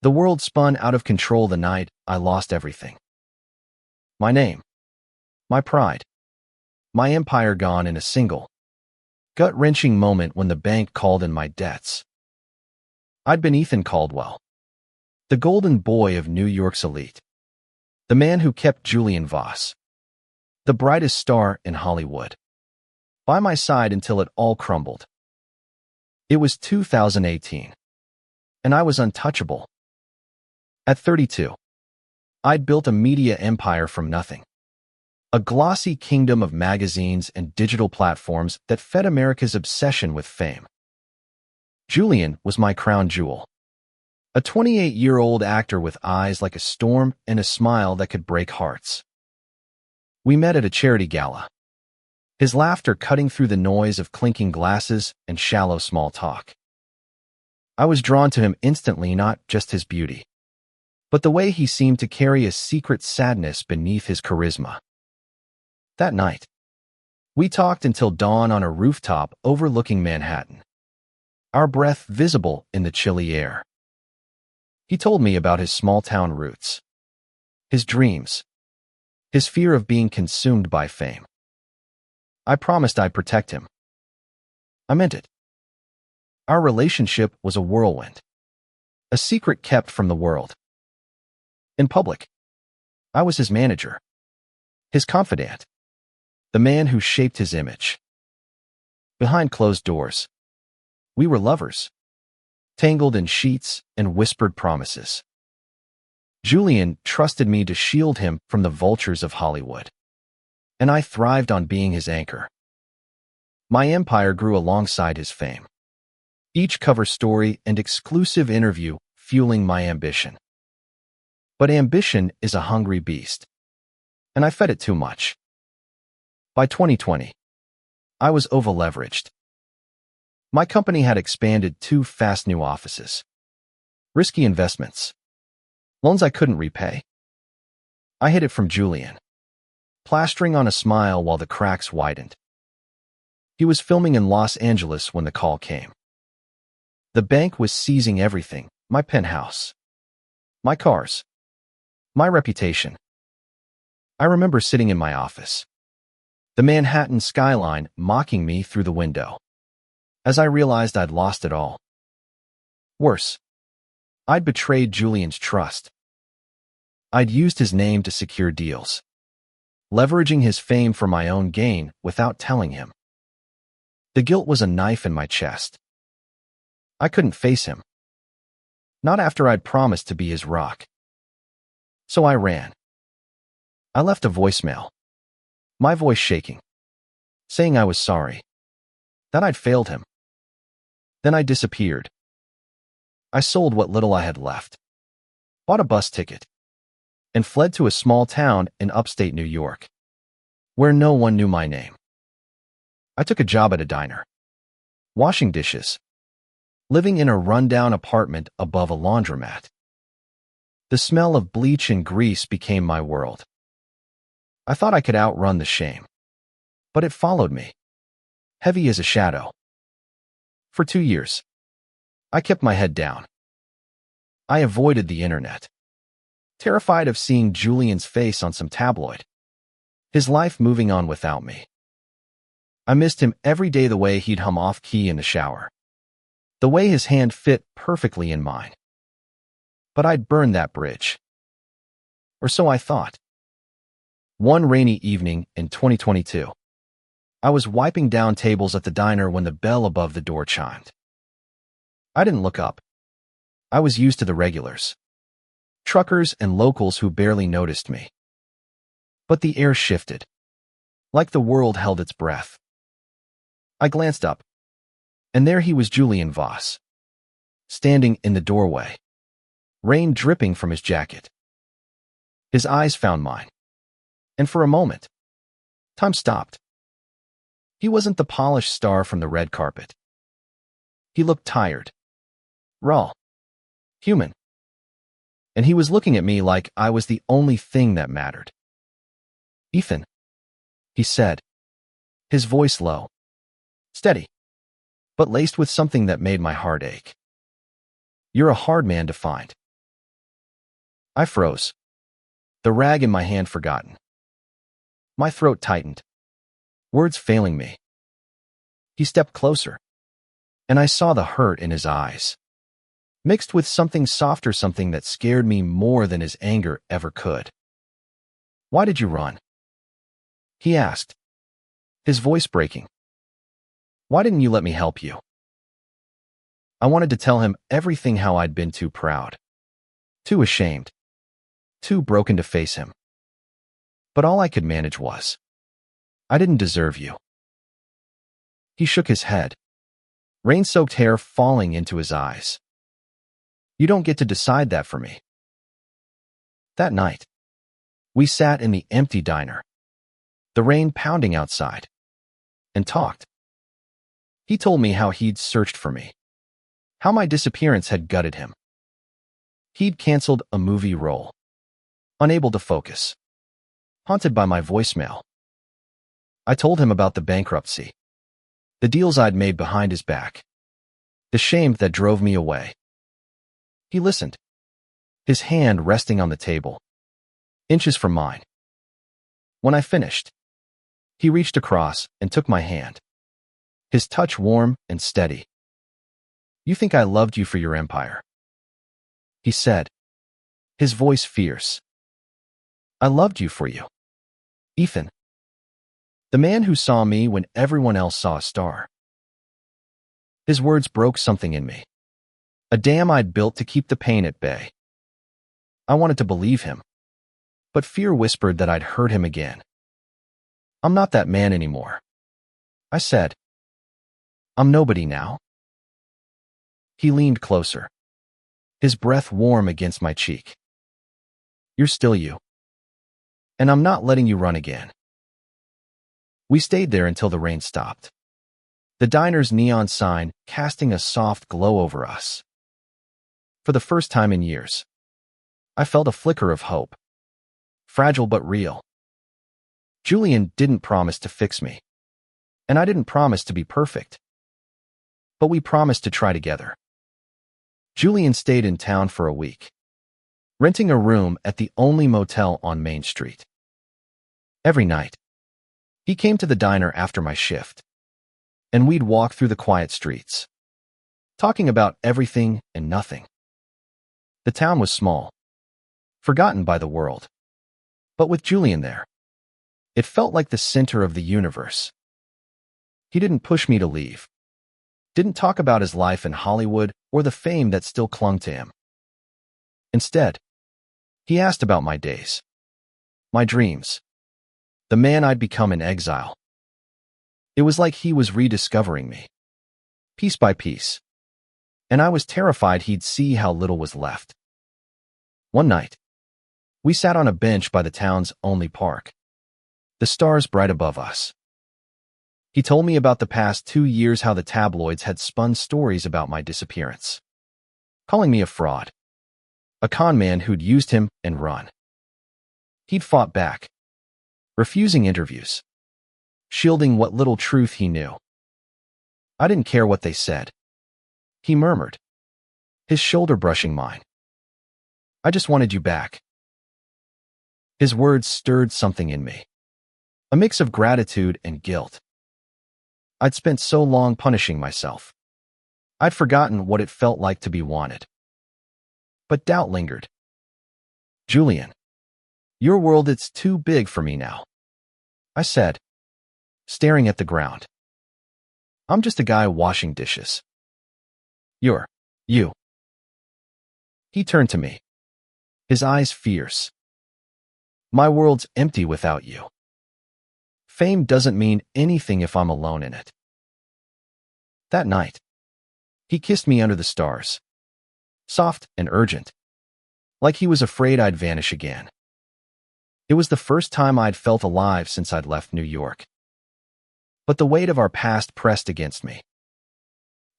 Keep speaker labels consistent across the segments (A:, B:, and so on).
A: The world spun out of control the night I lost everything. My name, my pride, my empire gone in a single, gut-wrenching moment when the bank called in my debts. I'd been Ethan Caldwell, the golden boy of New York's elite, the man who kept Julian Voss, the brightest star in Hollywood, by my side until it all crumbled. It was 2018, and I was untouchable. At 32, I'd built a media empire from nothing. A glossy kingdom of magazines and digital platforms that fed America's obsession with fame. Julian was my crown jewel. A 28-year-old actor with eyes like a storm and a smile that could break hearts. We met at a charity gala, his laughter cutting through the noise of clinking glasses and shallow small talk. I was drawn to him instantly, not just his beauty, but the way he seemed to carry a secret sadness beneath his charisma. That night, we talked until dawn on a rooftop overlooking Manhattan, our breath visible in the chilly air. He told me about his small-town roots, his dreams, his fear of being consumed by fame. I promised I'd protect him. I meant it. Our relationship was a whirlwind, a secret kept from the world. In public, I was his manager, his confidant, the man who shaped his image. Behind closed doors, we were lovers, tangled in sheets and whispered promises. Julian trusted me to shield him from the vultures of Hollywood, and I thrived on being his anchor. My empire grew alongside his fame, each cover story and exclusive interview fueling my ambition. But ambition is a hungry beast, and I fed it too much. By 2020, I was over-leveraged. My company had expanded 2 fast new offices, risky investments, loans I couldn't repay. I hid it from Julian, plastering on a smile while the cracks widened. He was filming in Los Angeles when the call came. The bank was seizing everything, my penthouse, my cars, my reputation. I remember sitting in my office, the Manhattan skyline mocking me through the window, as I realized I'd lost it all. Worse, I'd betrayed Julian's trust. I'd used his name to secure deals, leveraging his fame for my own gain without telling him. The guilt was a knife in my chest. I couldn't face him, not after I'd promised to be his rock. So I ran. I left a voicemail, my voice shaking, saying I was sorry, that I'd failed him. Then I disappeared. I sold what little I had left, bought a bus ticket, and fled to a small town in upstate New York, where no one knew my name. I took a job at a diner, washing dishes, living in a rundown apartment above a laundromat. The smell of bleach and grease became my world. I thought I could outrun the shame, but it followed me, heavy as a shadow. For 2 years, I kept my head down. I avoided the internet, terrified of seeing Julian's face on some tabloid, his life moving on without me. I missed him every day, the way he'd hum off-key in the shower, the way his hand fit perfectly in mine. But I'd burned that bridge. Or so I thought. One rainy evening in 2022, I was wiping down tables at the diner when the bell above the door chimed. I didn't look up. I was used to the regulars, truckers and locals who barely noticed me. But the air shifted, like the world held its breath. I glanced up, and there he was, Julian Voss, standing in the doorway, rain dripping from his jacket. His eyes found mine, and for a moment, time stopped. He wasn't the polished star from the red carpet. He looked tired, raw, human. And he was looking at me like I was the only thing that mattered. "Ethan," he said, his voice low, steady, but laced with something that made my heart ache. "You're a hard man to find." I froze, the rag in my hand forgotten. My throat tightened, words failing me. He stepped closer, and I saw the hurt in his eyes, mixed with something softer, something that scared me more than his anger ever could. "Why did you run?" he asked, his voice breaking. "Why didn't you let me help you?" I wanted to tell him everything, how I'd been too proud, too ashamed, too broken to face him. But all I could manage was, "I didn't deserve you." He shook his head, rain-soaked hair falling into his eyes. "You don't get to decide that for me." That night, we sat in the empty diner, the rain pounding outside, and talked. He told me how he'd searched for me, how my disappearance had gutted him. He'd canceled a movie role, unable to focus, haunted by my voicemail. I told him about the bankruptcy, the deals I'd made behind his back, the shame that drove me away. He listened, his hand resting on the table, inches from mine. When I finished, he reached across and took my hand, his touch warm and steady. "You think I loved you for your empire," he said, his voice fierce. "I loved you for you, Ethan. The man who saw me when everyone else saw a star." His words broke something in me, a dam I'd built to keep the pain at bay. I wanted to believe him, but fear whispered that I'd hurt him again. "I'm not that man anymore," I said. "I'm nobody now." He leaned closer, his breath warm against my cheek. "You're still you, and I'm not letting you run again." We stayed there until the rain stopped, the diner's neon sign casting a soft glow over us. For the first time in years, I felt a flicker of hope, fragile but real. Julian didn't promise to fix me, and I didn't promise to be perfect. But we promised to try together. Julian stayed in town for a week, renting a room at the only motel on Main Street. Every night, he came to the diner after my shift, and we'd walk through the quiet streets, talking about everything and nothing. The town was small, forgotten by the world, but with Julian there, it felt like the center of the universe. He didn't push me to leave, didn't talk about his life in Hollywood or the fame that still clung to him. Instead, he asked about my days, my dreams, the man I'd become in exile. It was like he was rediscovering me, piece by piece, and I was terrified he'd see how little was left. One night, we sat on a bench by the town's only park, the stars bright above us. He told me about the past 2 years, how the tabloids had spun stories about my disappearance, calling me a fraud, a con man who'd used him and run. He'd fought back, refusing interviews, shielding what little truth he knew. I didn't care what they said, he murmured, his shoulder brushing mine. "I just wanted you back." His words stirred something in me, a mix of gratitude and guilt. I'd spent so long punishing myself. I'd forgotten what it felt like to be wanted. But doubt lingered. "Julian, your world, it's too big for me now," I said, staring at the ground. "I'm just a guy washing dishes. You're you." He turned to me, his eyes fierce. "My world's empty without you. Fame doesn't mean anything if I'm alone in it." That night, he kissed me under the stars, soft and urgent, like he was afraid I'd vanish again. It was the first time I'd felt alive since I'd left New York. But the weight of our past pressed against me.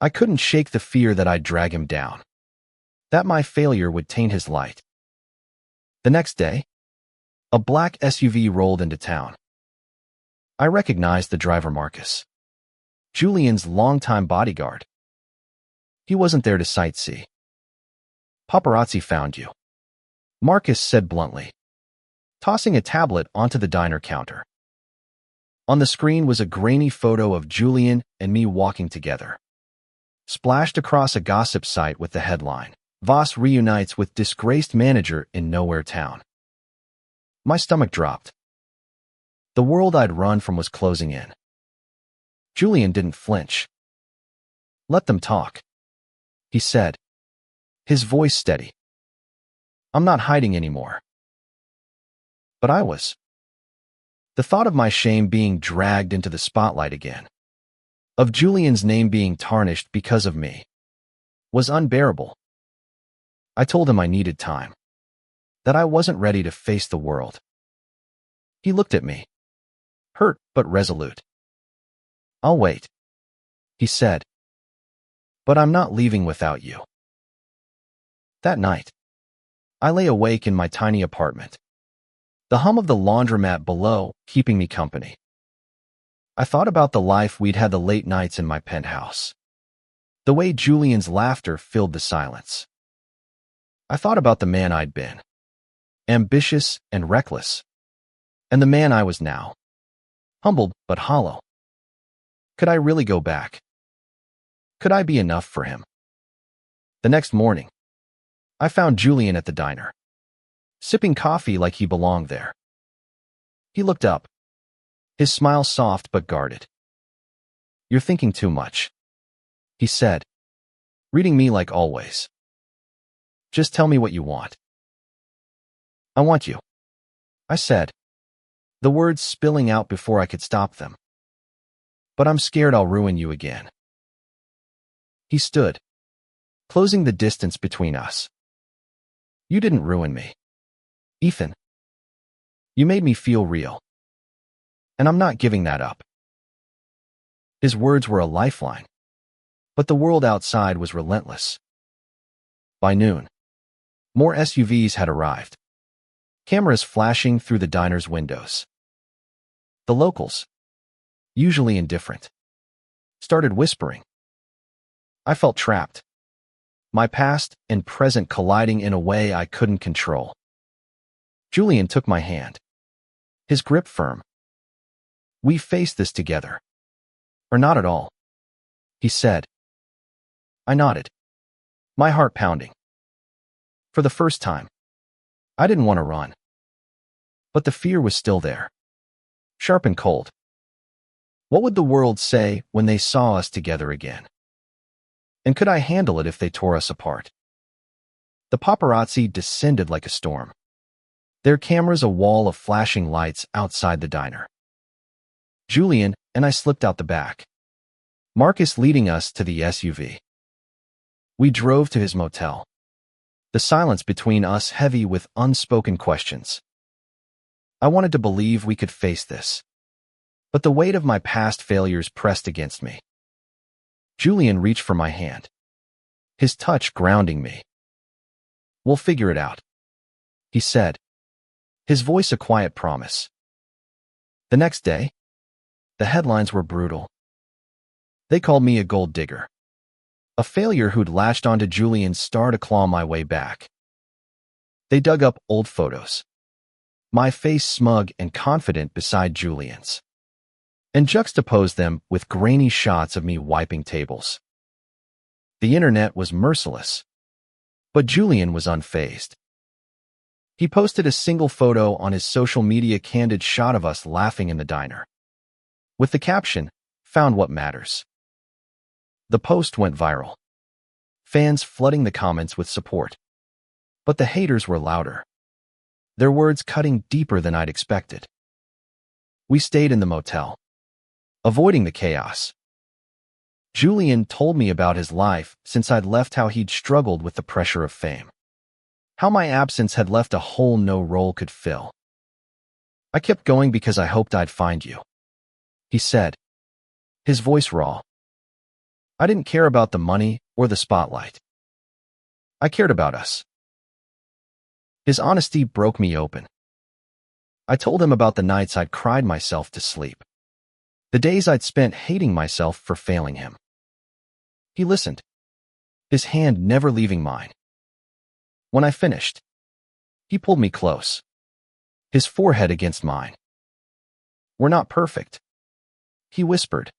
A: I couldn't shake the fear that I'd drag him down, that my failure would taint his light. The next day, a black SUV rolled into town. I recognized the driver, Marcus, Julian's longtime bodyguard. He wasn't there to sightsee. "Paparazzi found you," Marcus said bluntly, tossing a tablet onto the diner counter. On the screen was a grainy photo of Julian and me walking together, splashed across a gossip site with the headline, Voss reunites with disgraced manager in Nowhere Town. My stomach dropped. The world I'd run from was closing in. Julian didn't flinch. Let them talk, he said, his voice steady. I'm not hiding anymore. But I was. The thought of my shame being dragged into the spotlight again, of Julian's name being tarnished because of me, was unbearable. I told him I needed time, that I wasn't ready to face the world. He looked at me, hurt but resolute. I'll wait, he said, but I'm not leaving without you. That night, I lay awake in my tiny apartment, the hum of the laundromat below keeping me company. I thought about the life we'd had, the late nights in my penthouse, the way Julian's laughter filled the silence. I thought about the man I'd been, ambitious and reckless, and the man I was now, humbled but hollow. Could I really go back? Could I be enough for him? The next morning, I found Julian at the diner, sipping coffee like he belonged there. He looked up, his smile soft but guarded. You're thinking too much, he said, reading me like always. Just tell me what you want. I want you, I said, the words spilling out before I could stop them. But I'm scared I'll ruin you again. He stood, closing the distance between us. You didn't ruin me, Ethan. You made me feel real. And I'm not giving that up. His words were a lifeline, but the world outside was relentless. By noon, more SUVs had arrived, cameras flashing through the diner's windows. The locals, usually indifferent, started whispering. I felt trapped, my past and present colliding in a way I couldn't control. Julian took my hand, his grip firm. We face this together. Or not at all, he said. I nodded, my heart pounding. For the first time, I didn't want to run. But the fear was still there, sharp and cold. What would the world say when they saw us together again? And could I handle it if they tore us apart? The paparazzi descended like a storm, their cameras a wall of flashing lights outside the diner. Julian and I slipped out the back, Marcus leading us to the SUV. We drove to his motel, the silence between us heavy with unspoken questions. I wanted to believe we could face this, but the weight of my past failures pressed against me. Julian reached for my hand, his touch grounding me. We'll figure it out, he said, his voice a quiet promise. The next day, the headlines were brutal. They called me a gold digger, a failure who'd latched onto Julian's star to claw my way back. They dug up old photos, my face smug and confident beside Julian's, and juxtaposed them with grainy shots of me wiping tables. The internet was merciless, but Julian was unfazed. He posted a single photo on his social media, candid shot of us laughing in the diner, with the caption, "Found what matters." The post went viral, fans flooding the comments with support. But the haters were louder, their words cutting deeper than I'd expected. We stayed in the motel, avoiding the chaos. Julian told me about his life since I'd left, how he'd struggled with the pressure of fame, how my absence had left a hole no role could fill. I kept going because I hoped I'd find you, he said, his voice raw. I didn't care about the money or the spotlight. I cared about us. His honesty broke me open. I told him about the nights I'd cried myself to sleep, the days I'd spent hating myself for failing him. He listened, his hand never leaving mine. When I finished, He pulled me close, his forehead against mine. "We're not perfect," he whispered,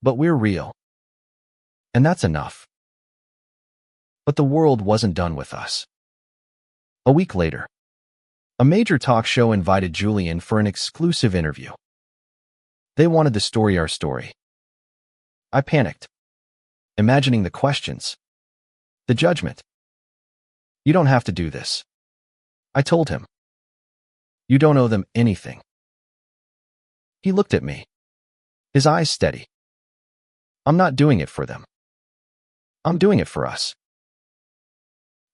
A: "but we're real. And that's enough." But the world wasn't done with us. A week later, a major talk show invited Julian for an exclusive interview. They wanted our story. I panicked, imagining the questions, the judgment. "You don't have to do this," I told him. "You don't owe them anything." He looked at me, his eyes steady. "I'm not doing it for them. I'm doing it for us."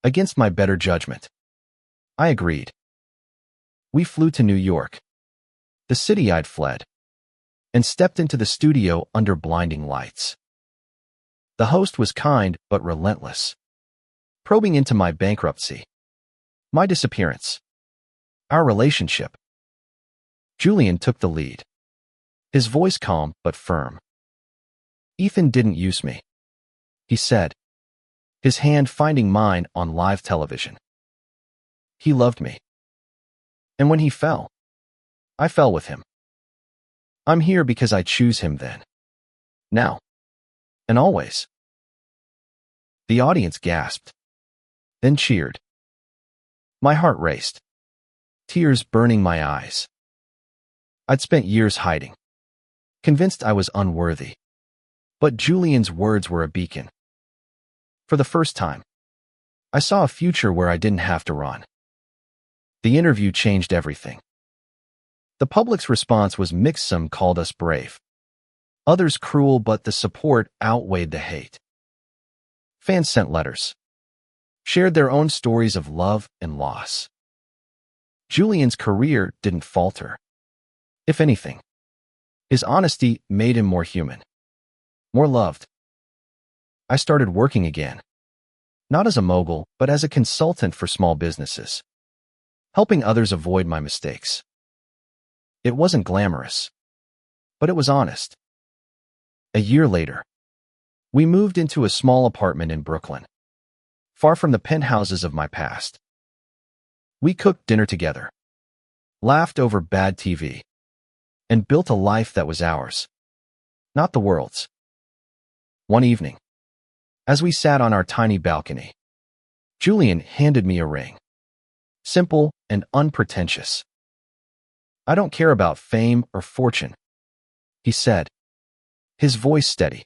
A: Against my better judgment, I agreed. We flew to New York, the city I'd fled, and stepped into the studio under blinding lights. The host was kind but relentless, probing into my bankruptcy, my disappearance, our relationship. Julian took the lead, his voice calm but firm. "Ethan didn't use me," he said, his hand finding mine on live television. "He loved me. And when he fell, I fell with him. I'm here because I choose him then, now, and always." The audience gasped, then cheered. My heart raced, tears burning my eyes. I'd spent years hiding, convinced I was unworthy. But Julian's words were a beacon. For the first time, I saw a future where I didn't have to run. The interview changed everything. The public's response was mixed. Some called us brave, others cruel, but the support outweighed the hate. Fans sent letters, shared their own stories of love and loss. Julian's career didn't falter. If anything, his honesty made him more human, more loved. I started working again, not as a mogul, but as a consultant for small businesses, helping others avoid my mistakes. It wasn't glamorous, but it was honest. A year later, we moved into a small apartment in Brooklyn, far from the penthouses of my past. We cooked dinner together, laughed over bad TV, and built a life that was ours, not the world's. One evening, as we sat on our tiny balcony, Julian handed me a ring, simple and unpretentious. "I don't care about fame or fortune," he said, his voice steady.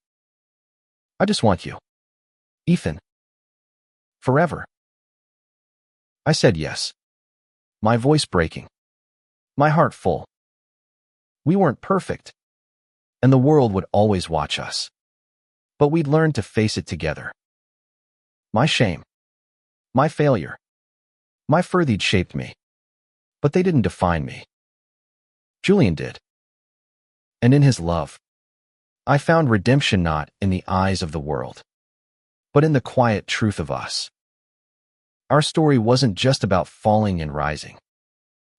A: "I just want you, Ethan. Forever." I said yes, my voice breaking, my heart full. We weren't perfect, and the world would always watch us. But we'd learned to face it together. My shame, my failure, my furthey'd shaped me, but they didn't define me. Julian did. And in his love, I found redemption not in the eyes of the world, but in the quiet truth of us. Our story wasn't just about falling and rising.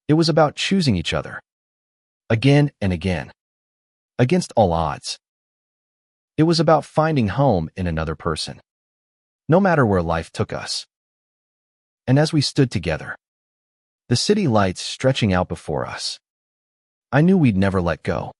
A: It was about choosing each other, again and again, against all odds. It was about finding home in another person, no matter where life took us. And as we stood together, the city lights stretching out before us, I knew we'd never let go.